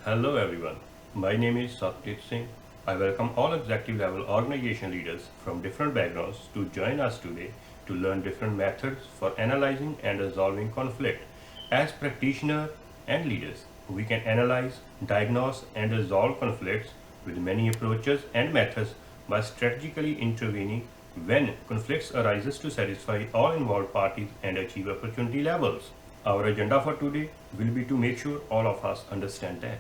Hello everyone, my name is Satpreet Singh. I welcome all executive level organization leaders from different backgrounds to join us today to learn different methods for analyzing and resolving conflict. As practitioners and leaders, we can analyze, diagnose and resolve conflicts with many approaches and methods by strategically intervening when conflicts arises to satisfy all involved parties and achieve opportunity levels. Our agenda for today will be to make sure all of us understand that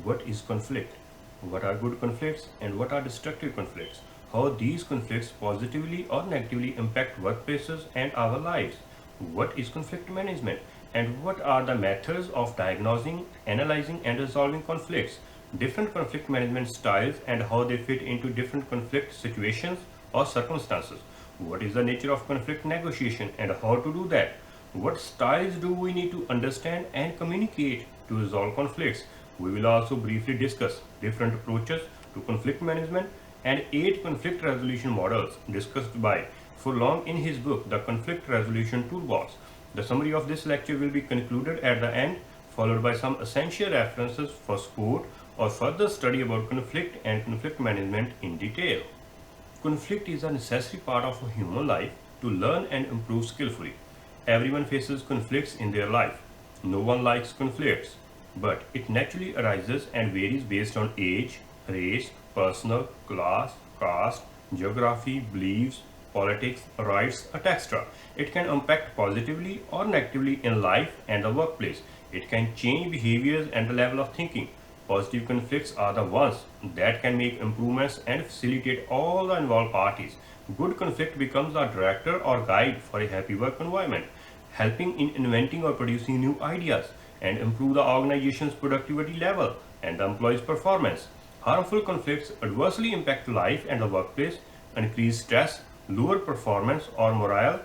what is conflict, what are good conflicts, and what are destructive conflicts, how these conflicts positively or negatively impact workplaces and our lives, what is conflict management, and what are the methods of diagnosing, analyzing, and resolving conflicts, different conflict management styles, and how they fit into different conflict situations or circumstances. What is the nature of conflict negotiation and how to do that? What styles do we need to understand and communicate to resolve conflicts? We will also briefly discuss different approaches to conflict management and 8 conflict resolution models discussed by Furlong in his book, The Conflict Resolution Toolbox. The summary of this lecture will be concluded at the end, followed by some essential references for support or further study about conflict and conflict management in detail. Conflict is a necessary part of human life to learn and improve skillfully. Everyone faces conflicts in their life. No one likes conflicts, but it naturally arises and varies based on age, race, personal, class, caste, geography, beliefs, politics, rights, etc. It can impact positively or negatively in life and the workplace. It can change behaviors and the level of thinking. Positive conflicts are the ones that can make improvements and facilitate all the involved parties. Good conflict becomes a director or guide for a happy work environment, helping in inventing or producing new ideas and improve the organization's productivity level and the employee's performance. Harmful conflicts adversely impact life and the workplace, increase stress, lower performance or morale,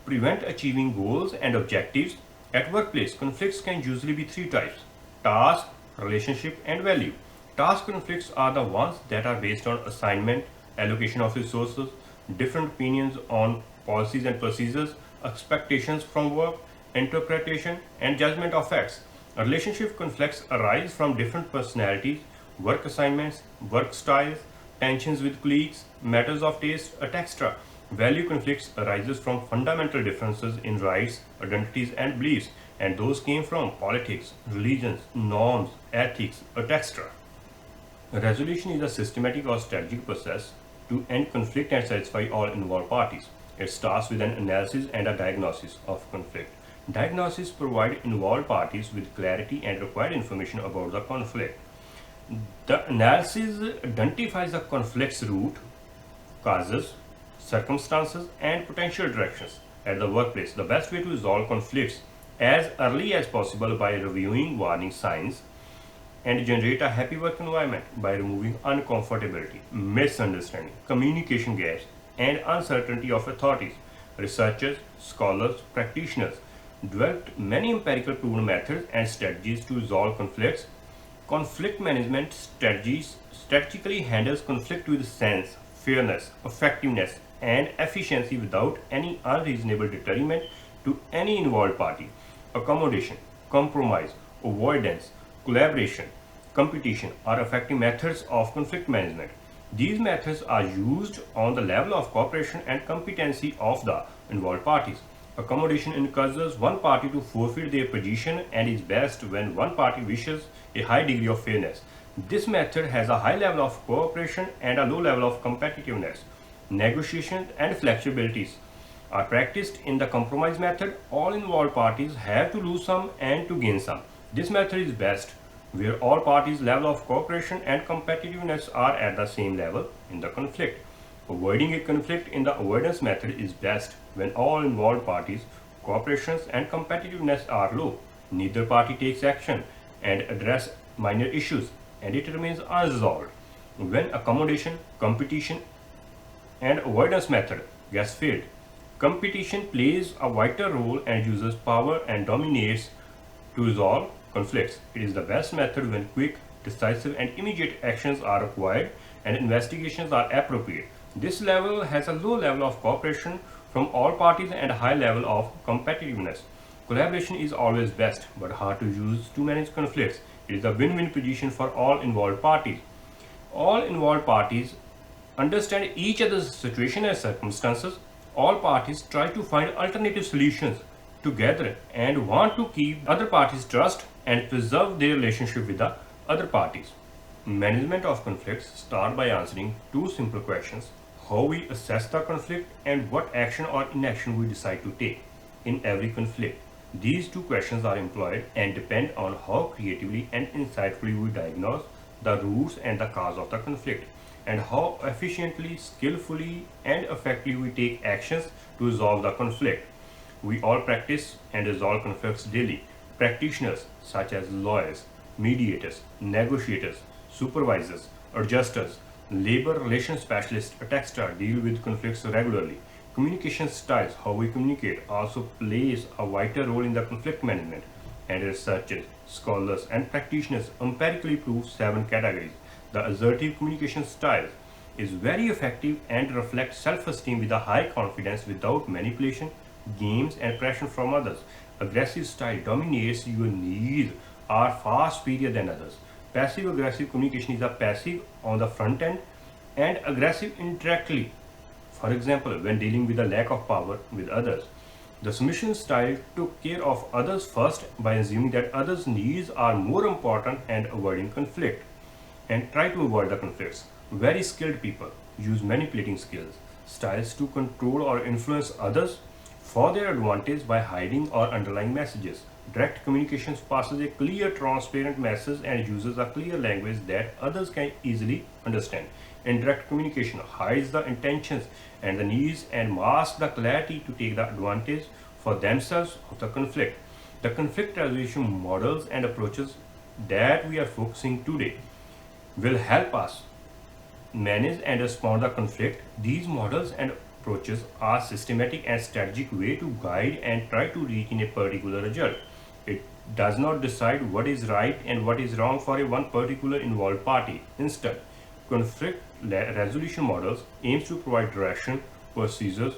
prevent achieving goals and objectives. At workplace, conflicts can usually be 3 types: task, relationship, and value. Task conflicts are the ones that are based on assignment, allocation of resources, different opinions on policies and procedures, expectations from work, interpretation, and judgment of facts. Relationship conflicts arise from different personalities, work assignments, work styles, tensions with colleagues, matters of taste, etc. Value conflicts arises from fundamental differences in rights, identities, and beliefs, and those came from politics, religions, norms, ethics, etc. Resolution is a systematic or strategic process to end conflict and satisfy all involved parties. It starts with an analysis and a diagnosis of conflict. Diagnosis provides involved parties with clarity and required information about the conflict. The analysis identifies the conflict's root, causes, circumstances, and potential directions. At the workplace, the best way to resolve conflicts as early as possible by reviewing warning signs and generate a happy work environment by removing uncomfortability, misunderstanding, communication gaps, and uncertainty of authorities. Researchers, scholars, practitioners developed many empirical proven methods and strategies to resolve conflicts. Conflict management strategies strategically handles conflict with sense, fairness, effectiveness, and efficiency without any unreasonable detriment to any involved party. Accommodation, compromise, avoidance, collaboration, competition are effective methods of conflict management. These methods are used on the level of cooperation and competency of the involved parties. Accommodation encourages one party to forfeit their position and is best when one party wishes a high degree of fairness. This method has a high level of cooperation and a low level of competitiveness. Negotiations and flexibilities are practiced in the compromise method. All involved parties have to lose some and to gain some. This method is best where all parties' level of cooperation and competitiveness are at the same level in the conflict. Avoiding a conflict in the avoidance method is best when all involved parties' cooperations and competitiveness are low. Neither party takes action and address minor issues and it remains unresolved. When accommodation, competition, and avoidance method gets failed, competition plays a vital role and uses power and dominates to resolve conflicts. It is the best method when quick, decisive, and immediate actions are required and investigations are appropriate. This level has a low level of cooperation from all parties and a high level of competitiveness. Collaboration is always best, but hard to use to manage conflicts. It is a win-win position for all involved parties. All involved parties understand each other's situation and circumstances. All parties try to find alternative solutions together and want to keep other parties' trust and preserve their relationship with the other parties. Management of conflicts start by answering two simple questions: how we assess the conflict and what action or inaction we decide to take in every conflict. These two questions are employed and depend on how creatively and insightfully we diagnose the roots and the cause of the conflict, and how efficiently, skillfully, and effectively we take actions to resolve the conflict. We all practice and resolve conflicts daily. Practitioners such as lawyers, mediators, negotiators, supervisors, adjusters, labor relations specialists, etc. deal with conflicts regularly. Communication styles, how we communicate, also plays a vital role in the conflict management. And researchers, scholars, and practitioners empirically prove 7 categories. The assertive communication style is very effective and reflects self-esteem with a high confidence without manipulation, games, and pressure from others. Aggressive style dominates your needs are far superior than others. Passive aggressive communication is a passive on the front end and aggressive indirectly. For example, when dealing with a lack of power with others, the submission style took care of others first by assuming that others' needs are more important and avoiding conflict and try to avoid the conflicts. Very skilled people use manipulating skills, styles to control or influence others for their advantage by hiding or underlying messages. Direct communications passes a clear, transparent message and uses a clear language that others can easily understand. Indirect communication hides the intentions and the needs and masks the clarity to take the advantage for themselves of the conflict. The conflict resolution models and approaches that we are focusing today will help us manage and respond to conflict. These models and approaches are systematic and strategic way to guide and try to reach in a particular result. It does not decide what is right and what is wrong for a one particular involved party. Instead, conflict resolution models aims to provide direction, procedures,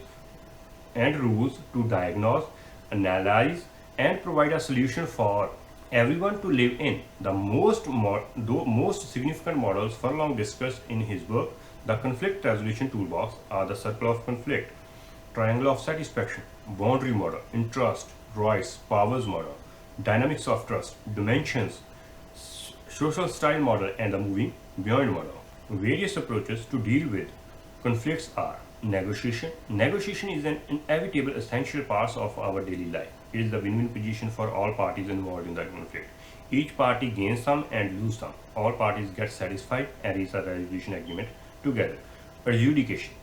and rules to diagnose, analyze, and provide a solution for everyone to live in. The most significant models Furlong discussed in his work, The Conflict Resolution Toolbox, are the circle of conflict, triangle of satisfaction, boundary model, interest, rights, powers model, dynamics of trust, dimensions, social style model, and the moving beyond model. Various approaches to deal with conflicts are negotiation. Negotiation is an inevitable essential part of our daily life. It is the win-win position for all parties involved in the conflict. Each party gains some and loses some. All parties get satisfied and reach a resolution agreement together. Adjudication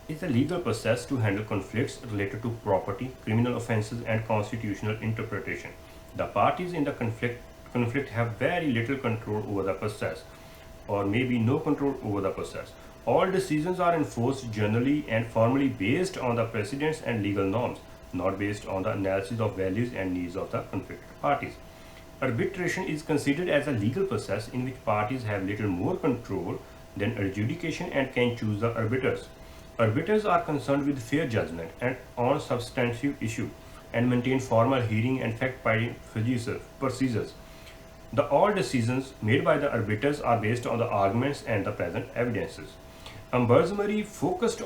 is a legal process to handle conflicts related to property, criminal offenses, and constitutional interpretation. The parties in the conflict have very little control over the process, or maybe no control over the process. All decisions are enforced generally and formally based on the precedents and legal norms, not based on the analysis of values and needs of the conflicted parties. Arbitration is considered as a legal process in which parties have little more control than adjudication and can choose the arbiters. Arbiters are concerned with fair judgment and on substantive issue and maintain formal hearing and fact-finding procedures. All decisions made by the arbiters are based on the arguments and the present evidences. Umbersbury focused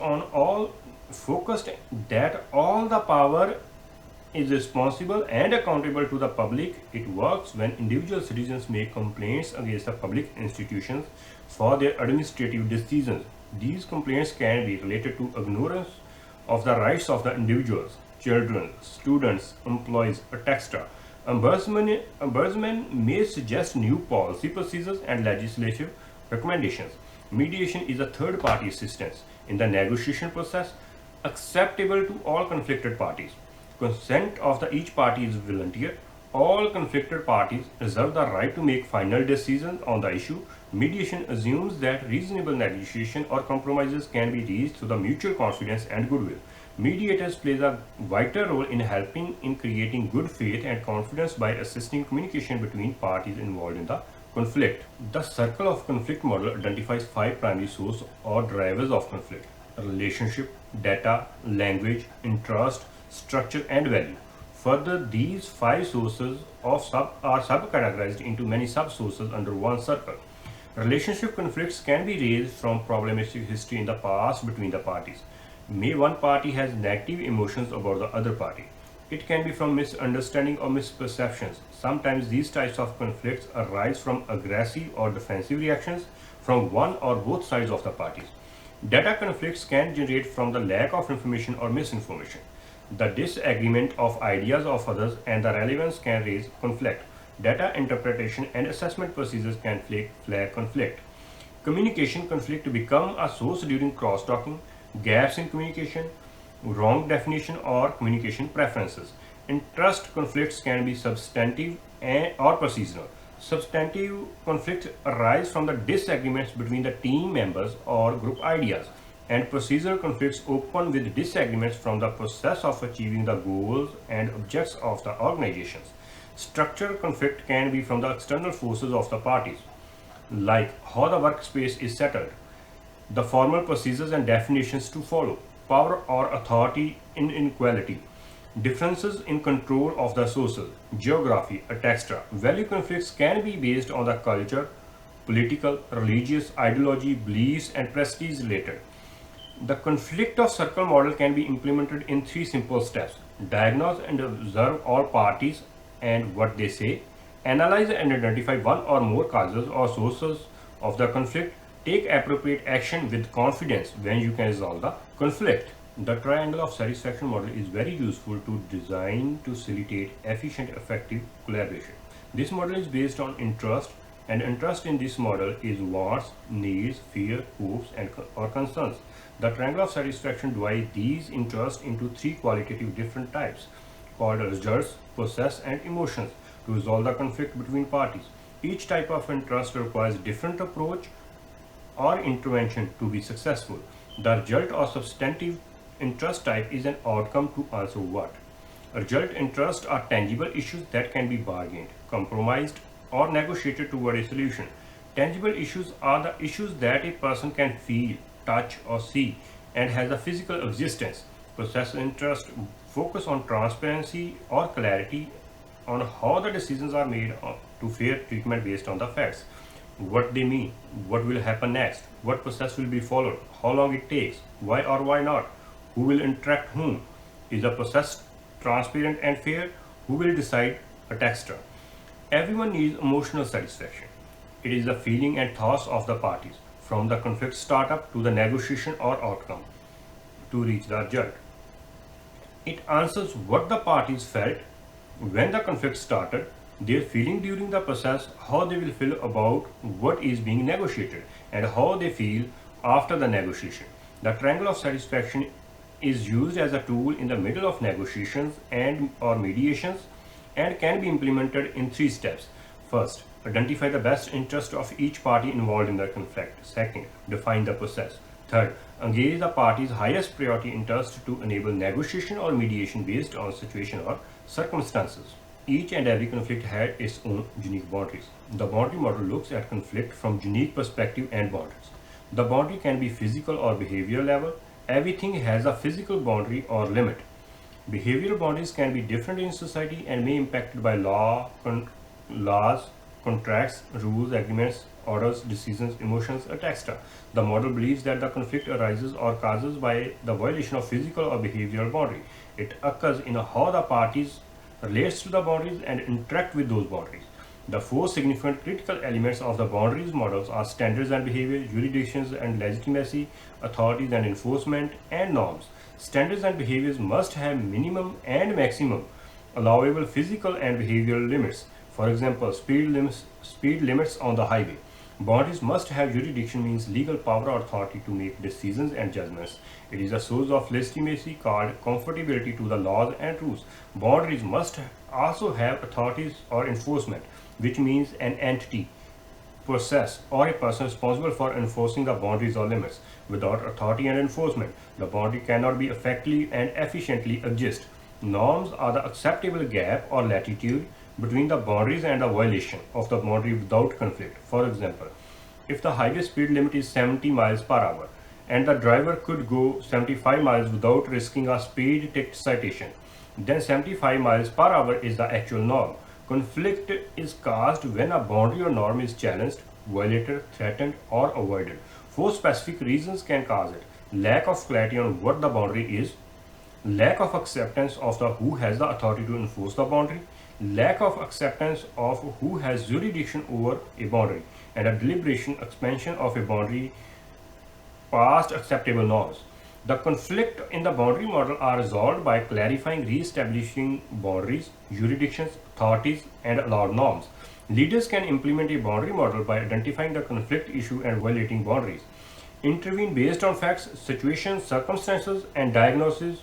that all the power is responsible and accountable to the public. It works when individual citizens make complaints against the public institutions for their administrative decisions. These complaints can be related to ignorance of the rights of the individuals, children, students, employees, etc. Ombudsman may suggest new policy procedures and legislative recommendations. Mediation is a third-party assistance in the negotiation process, acceptable to all conflicted parties. Consent of each party is volunteer. All conflicted parties reserve the right to make final decisions on the issue. Mediation assumes that reasonable negotiation or compromises can be reached through the mutual confidence and goodwill. Mediators play a vital role in helping in creating good faith and confidence by assisting communication between parties involved in the conflict. The circle of conflict model identifies 5 primary sources or drivers of conflict: relationship, data, language, interest, structure, and value. Further, these five sources are subcategorized into many subsources under one circle. Relationship conflicts can be raised from problematic history in the past between the parties. May one party has negative emotions about the other party. It can be from misunderstanding or misperceptions. Sometimes these types of conflicts arise from aggressive or defensive reactions from one or both sides of the parties. Data conflicts can generate from the lack of information or misinformation. The disagreement of ideas of others and the relevance can raise conflict. Data interpretation and assessment procedures can flag conflict. Communication conflict become a source during cross-talking, gaps in communication, wrong definition or communication preferences. Interest conflicts can be substantive or procedural. Substantive conflicts arise from the disagreements between the team members or group ideas, and procedural conflicts open with disagreements from the process of achieving the goals and objectives of the organizations. Structural conflict can be from the external forces of the parties, like how the workspace is settled, the formal procedures and definitions to follow, power or authority inequality, differences in control of the sources, geography, etc. Value conflicts can be based on the culture, political, religious, ideology, beliefs, and prestige related. The conflict of circle model can be implemented in three simple steps. Diagnose and observe all parties and what they say. Analyze and identify one or more causes or sources of the conflict. Take appropriate action with confidence when you can resolve the conflict. The triangle of satisfaction model is very useful to design to facilitate efficient, effective collaboration. This model is based on interest, and interest in this model is wants, needs, fear, hopes, or concerns. The triangle of satisfaction divides these interests into three qualitative different types called results, process, and emotions to resolve the conflict between parties. Each type of interest requires different approach or intervention to be successful. The result or substantive interest type is an outcome to answer what. Result interests are tangible issues that can be bargained, compromised, or negotiated toward a solution. Tangible issues are the issues that a person can feel, touch, or see and has a physical existence. Process interest focus on transparency or clarity on how the decisions are made to fair treatment based on the facts. What they mean, what will happen next, what process will be followed, how long it takes, why or why not, who will interact whom, is the process transparent and fair, who will decide, etc. Everyone needs emotional satisfaction. It is the feeling and thoughts of the parties, from the conflict startup to the negotiation or outcome, to reach the result. It answers what the parties felt when the conflict started, their feeling during the process, how they will feel about what is being negotiated, and how they feel after the negotiation. The triangle of satisfaction is used as a tool in the middle of negotiations and or mediations and can be implemented in three steps. First, identify the best interest of each party involved in the conflict. Second, define the process. Third, engage the party's highest priority interest to enable negotiation or mediation based on situation or circumstances. Each and every conflict had its own unique boundaries. The boundary model looks at conflict from unique perspective and boundaries. The boundary can be physical or behavioral level. Everything has a physical boundary or limit. Behavioral boundaries can be different in society and may be impacted by laws, contracts, rules, agreements, orders, decisions, emotions, etc. The model believes that the conflict arises or causes by the violation of physical or behavioral boundary. It occurs in how the parties relates to the boundaries and interact with those boundaries. The four significant critical elements of the boundaries models are standards and behavior, jurisdictions and legitimacy, authorities and enforcement, and norms. Standards and behaviors must have minimum and maximum allowable physical and behavioral limits. For example, speed limits on the highway. Boundaries must have jurisdiction, means legal power or authority to make decisions and judgments. It is a source of legitimacy called conformability to the laws and rules. Boundaries must also have authorities or enforcement, which means an entity, process, or a person responsible for enforcing the boundaries or limits. Without authority and enforcement, the boundary cannot be effectively and efficiently exist. Norms are the acceptable gap or latitude between the boundaries and the violation of the boundary without conflict. For example, if the highway speed limit is 70 miles per hour and the driver could go 75 miles without risking a speed ticket citation, then 75 miles per hour is the actual norm. Conflict is caused when a boundary or norm is challenged, violated, threatened, or avoided. Four specific reasons can cause it: lack of clarity on what the boundary is, lack of acceptance of the who has the authority to enforce the boundary, lack of acceptance of who has jurisdiction over a boundary, and a deliberation expansion of a boundary past acceptable norms. The conflict in the boundary model are resolved by clarifying, re-establishing boundaries, jurisdictions, authorities, and allowed norms. Leaders can implement a boundary model by identifying the conflict issue and violating boundaries. Intervene based on facts, situations, circumstances, and diagnosis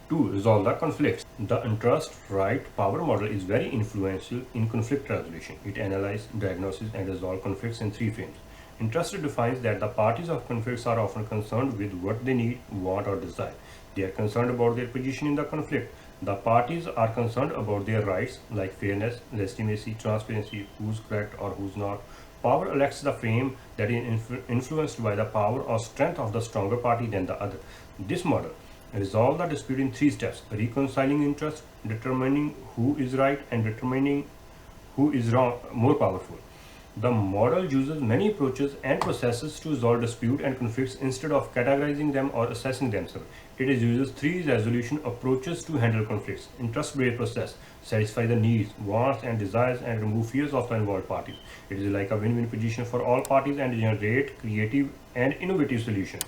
to resolve the conflicts. The interest right power model is very influential in conflict resolution. It analyzes, diagnoses, and resolves conflicts in three frames. Interest defines that the parties of conflicts are often concerned with what they need, want, or desire. They are concerned about their position in the conflict. The parties are concerned about their rights like fairness, legitimacy, transparency, who's correct or who's not. Power elects the frame that is influenced by the power or strength of the stronger party than the other. This model resolves the dispute in three steps: reconciling interest, determining who is right, and determining who is wrong, more powerful. The model uses many approaches and processes to resolve dispute and conflicts instead of categorizing them or assessing themselves. It uses three resolution approaches to handle conflicts. Interest-based process: satisfy the needs, wants, and desires and remove fears of the involved parties. It is like a win-win position for all parties and generate creative and innovative solutions.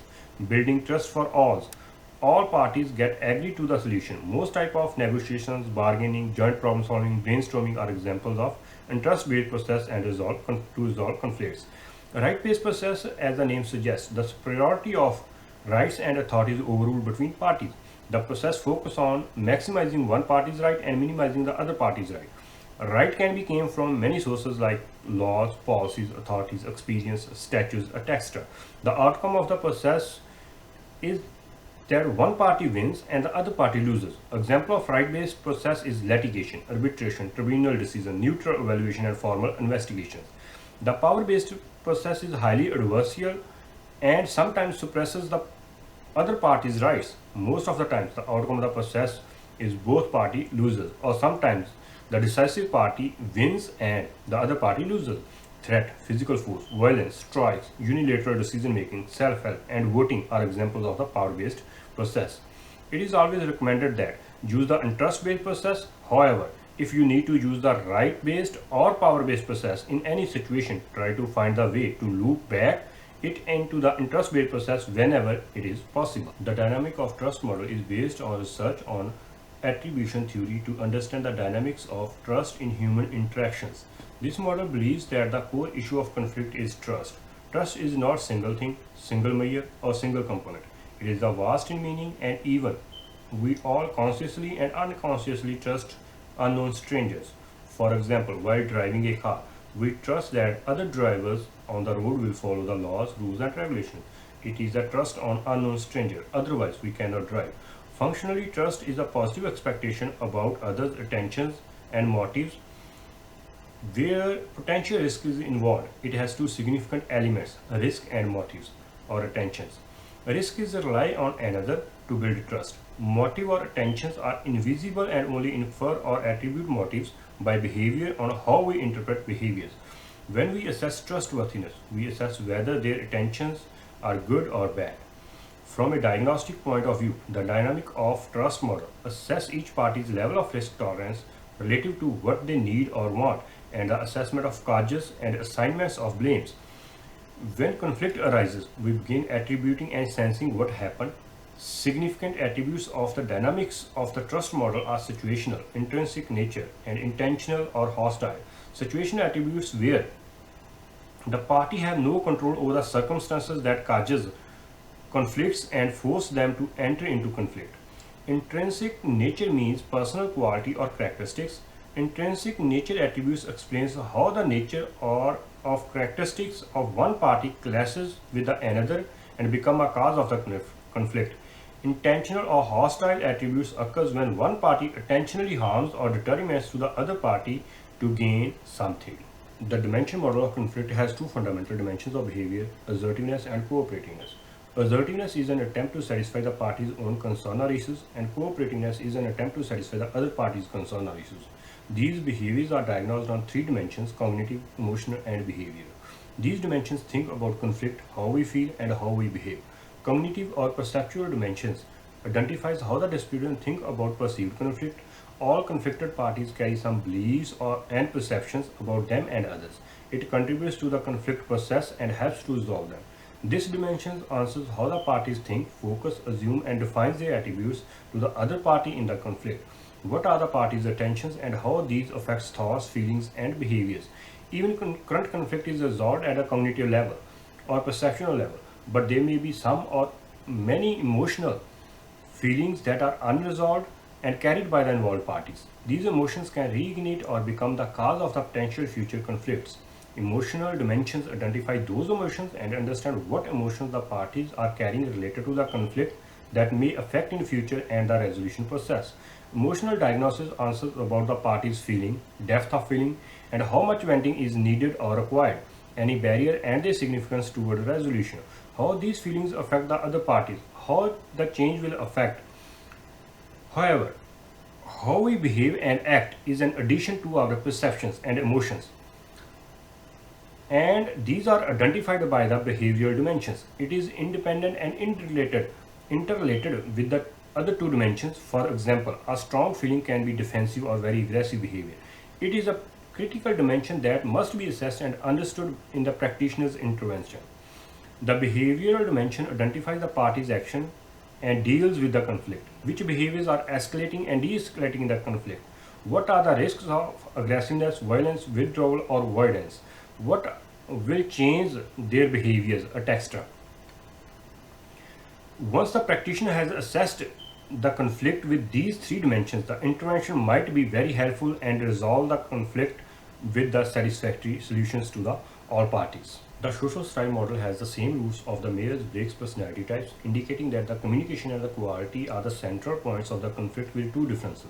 Building trust for all parties get agree to the solution. Most type of negotiations, bargaining, joint problem solving, brainstorming are examples of interest-based process and to resolve conflicts. A right-based process, as the name suggests, the superiority of rights and authorities overruled between parties. The process focuses on maximizing one party's right and minimizing the other party's right. A right can be came from many sources like laws, policies, authorities, experience, statutes, etc. The outcome of the process is that one party wins and the other party loses. Example of right-based process is litigation, arbitration, tribunal decision, neutral evaluation, and formal investigations. The power-based process is highly adversarial and sometimes suppresses the other party's rights. Most of the times, the outcome of the process is both party loses, or sometimes the decisive party wins and the other party loses. Threat, physical force, violence, strikes, unilateral decision-making, self-help, and voting are examples of the power-based process. It is always recommended that use the interest-based process. However, if you need to use the right-based or power-based process in any situation, try to find the way to loop back it into the interest-based process whenever it is possible. The dynamic of trust model is based on research on attribution theory to understand the dynamics of trust in human interactions. This model believes that the core issue of conflict is trust. Trust is not single thing, single measure, or single component. It is the vast in meaning, and even we all consciously and unconsciously trust unknown strangers. For example, while driving a car, we trust that other drivers on the road will follow the laws, rules, and regulations. It is a trust on unknown stranger. Otherwise, we cannot drive. Functionally, trust is a positive expectation about others' intentions and motives. Where potential risk is involved, it has two significant elements: risk and motives or attentions. Risk is a rely on another to build trust. Motive or attentions are invisible and only infer or attribute motives by behavior on how we interpret behaviors. When we assess trustworthiness, we assess whether their intentions are good or bad. From a diagnostic point of view, the dynamic of trust model assess each party's level of risk tolerance relative to what they need or want, and the assessment of causes and assignments of blames. When conflict arises, we begin attributing and sensing what happened. Significant attributes of the dynamics of the trust model are situational, intrinsic nature, and intentional or hostile. Situational attributes where the party have no control over the circumstances that causes conflicts and force them to enter into conflict. Intrinsic nature means personal quality or characteristics. Intrinsic nature attributes explains how the nature or of characteristics of one party clashes with the another and become a cause of the conflict. Intentional or hostile attributes occurs when one party intentionally harms or determines to the other party to gain something. The dimension model of conflict has two fundamental dimensions of behavior: assertiveness and cooperativeness. Assertiveness is an attempt to satisfy the party's own concern or issues, and cooperativeness is an attempt to satisfy the other party's concern or issues. These behaviors are diagnosed on three dimensions: cognitive, emotional, and behavioral. These dimensions think about conflict, how we feel, and how we behave. Cognitive or perceptual dimensions identifies how the disputant think about perceived conflict. All conflicted parties carry some beliefs and perceptions about them and others. It contributes to the conflict process and helps to resolve them. This dimension answers how the parties think, focus, assume, and defines their attributes to the other party in the conflict. What are the parties' attentions and how these affects thoughts, feelings, and behaviors. Even current conflict is resolved at a cognitive level or perceptual level, but there may be some or many emotional feelings that are unresolved and carried by the involved parties. These emotions can reignite or become the cause of the potential future conflicts. Emotional dimensions identify those emotions and understand what emotions the parties are carrying related to the conflict that may affect in future and the resolution process. Emotional diagnosis answers about the parties' feeling, depth of feeling, and how much venting is needed or required, any barrier and their significance toward resolution, how these feelings affect the other parties, how the change will affect. However, how we behave and act is an addition to our perceptions and emotions, and these are identified by the behavioral dimensions. It is independent and interrelated with the other two dimensions. For example, a strong feeling can be defensive or very aggressive behavior. It is a critical dimension that must be assessed and understood in the practitioner's intervention. The behavioral dimension identifies the party's action and deals with the conflict. Which behaviors are escalating and de-escalating the conflict? What are the risks of aggressiveness, violence, withdrawal, or avoidance? What will change their behaviors, etc. Once the practitioner has assessed the conflict with these three dimensions, the intervention might be very helpful and resolve the conflict with the satisfactory solutions to the all parties. The social style model has the same roots of the Myers-Briggs personality types, indicating that the communication and the quality are the central points of the conflict with two differences.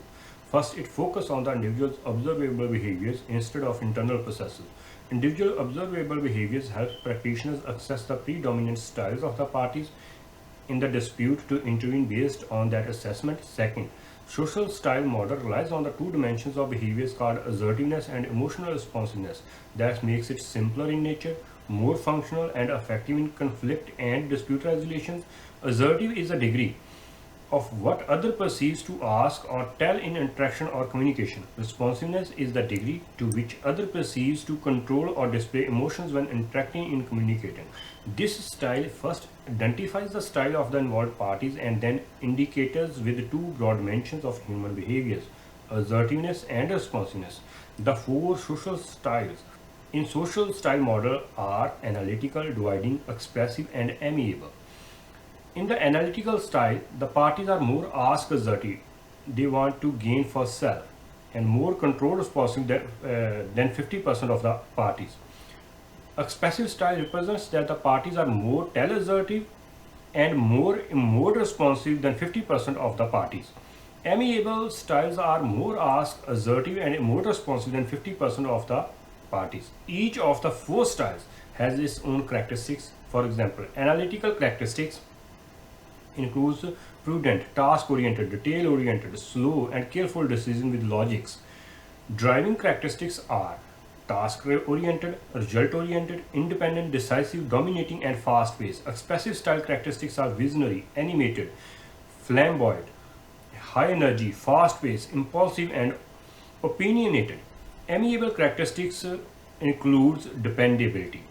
First, it focuses on the individual's observable behaviors instead of internal processes. Individual observable behaviors help practitioners assess the predominant styles of the parties in the dispute to intervene based on that assessment. Second, social style model relies on the two dimensions of behaviors called assertiveness and emotional responsiveness. That makes it simpler in nature, more functional, and effective in conflict and dispute resolutions. Assertive is a degree of what other perceives to ask or tell in interaction or communication. Responsiveness is the degree to which other perceives to control or display emotions when interacting in communicating. This style first identifies the style of the involved parties and then indicators with two broad dimensions of human behaviors: assertiveness and responsiveness. The four social styles in social style model are analytical, dividing, expressive, and amiable. In the analytical style, the parties are more ask assertive. They want to gain for self and more control responsive than 50% of the parties. Expressive style represents that the parties are more tell assertive and more responsive than 50% of the parties. Amiable styles are more ask assertive and more responsive than 50% of the parties. Each of the four styles has its own characteristics. For example, analytical characteristics includes prudent, task-oriented, detail-oriented, slow, and careful decision with logics. Driving characteristics are task-oriented, result-oriented, independent, decisive, dominating, and fast-paced. Expressive style characteristics are visionary, animated, flamboyant, high energy, fast-paced, impulsive, and opinionated. Amiable characteristics includes dependability,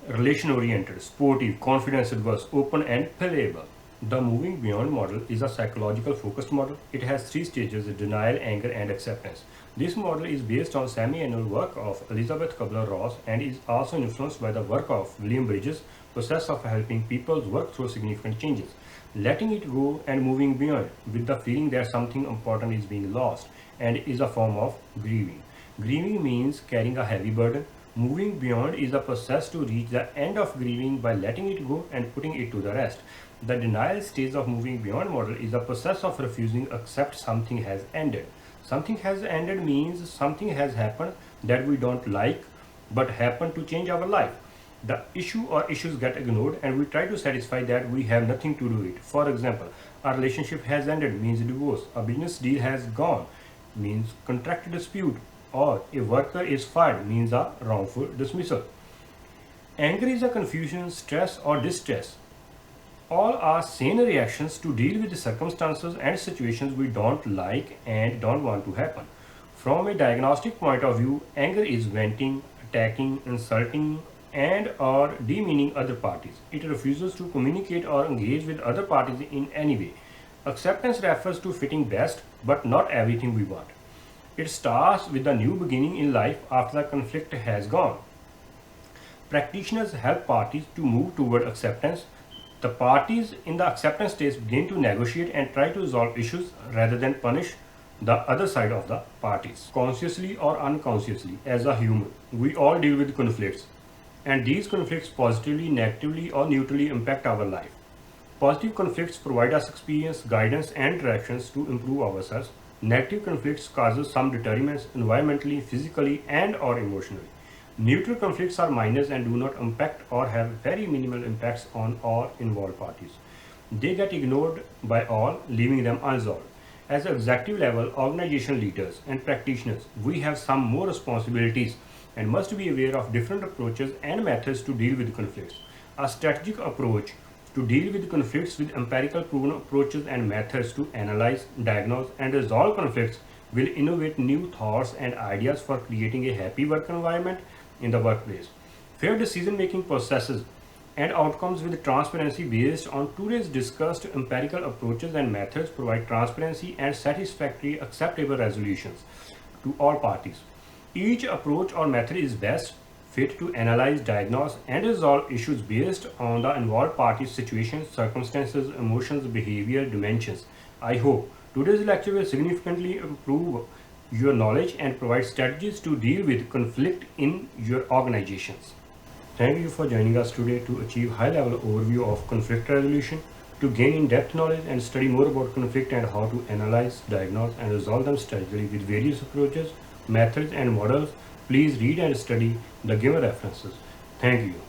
relation-oriented, sportive, confidence-averse, open, and pliable. The moving beyond model is a psychological focused model. It has three stages: denial, anger, and acceptance. This model is based on semi-annual work of Elizabeth Kubler-Ross and is also influenced by the work of William Bridges' process of helping people work through significant changes, letting it go and moving beyond with the feeling that something important is being lost, and is a form of grieving. Grieving means carrying a heavy burden. Moving beyond is a process to reach the end of grieving by letting it go and putting it to the rest. The denial stage of moving beyond model is a process of refusing to accept something has ended. Something has ended means something has happened that we don't like but happened to change our life. the issue or issues get ignored and we try to satisfy that we have nothing to do with it. For example, a relationship has ended means divorce, a business deal has gone means contract dispute, or a worker is fired means a wrongful dismissal. Anger is a confusion, stress or distress. All are sane reactions to deal with the circumstances and situations we don't like and don't want to happen. From a diagnostic point of view, anger is venting, attacking, insulting, and or demeaning other parties. It refuses to communicate or engage with other parties in any way. Acceptance refers to fitting best, but not everything we want. It starts with a new beginning in life after the conflict has gone. Practitioners help parties to move toward acceptance. The parties in the acceptance stage begin to negotiate and try to resolve issues rather than punish the other side of the parties. Consciously or unconsciously, as a human, we all deal with conflicts, and these conflicts positively, negatively, or neutrally impact our life. Positive conflicts provide us experience, guidance, and directions to improve ourselves. Negative conflicts causes some deterrents environmentally, physically, and or emotionally. Neutral conflicts are minor and do not impact or have very minimal impacts on all involved parties. They get ignored by all, leaving them unresolved. As executive level organization leaders and practitioners, we have some more responsibilities and must be aware of different approaches and methods to deal with conflicts. A strategic approach to deal with conflicts with empirical proven approaches and methods to analyze, diagnose, and resolve conflicts will innovate new thoughts and ideas for creating a happy work environment in the workplace. Fair decision-making processes and outcomes with transparency based on today's discussed empirical approaches and methods provide transparency and satisfactory acceptable resolutions to all parties. Each approach or method is best fit to analyze, diagnose, and resolve issues based on the involved parties' situations, circumstances, emotions, behavior, dimensions. I hope today's lecture will significantly improve your knowledge and provide strategies to deal with conflict in your organizations. Thank you for joining us today to achieve high-level overview of conflict resolution. To gain in-depth knowledge and study more about conflict and how to analyze, diagnose, and resolve them strategically with various approaches, methods, and models, please read and study the given references. Thank you.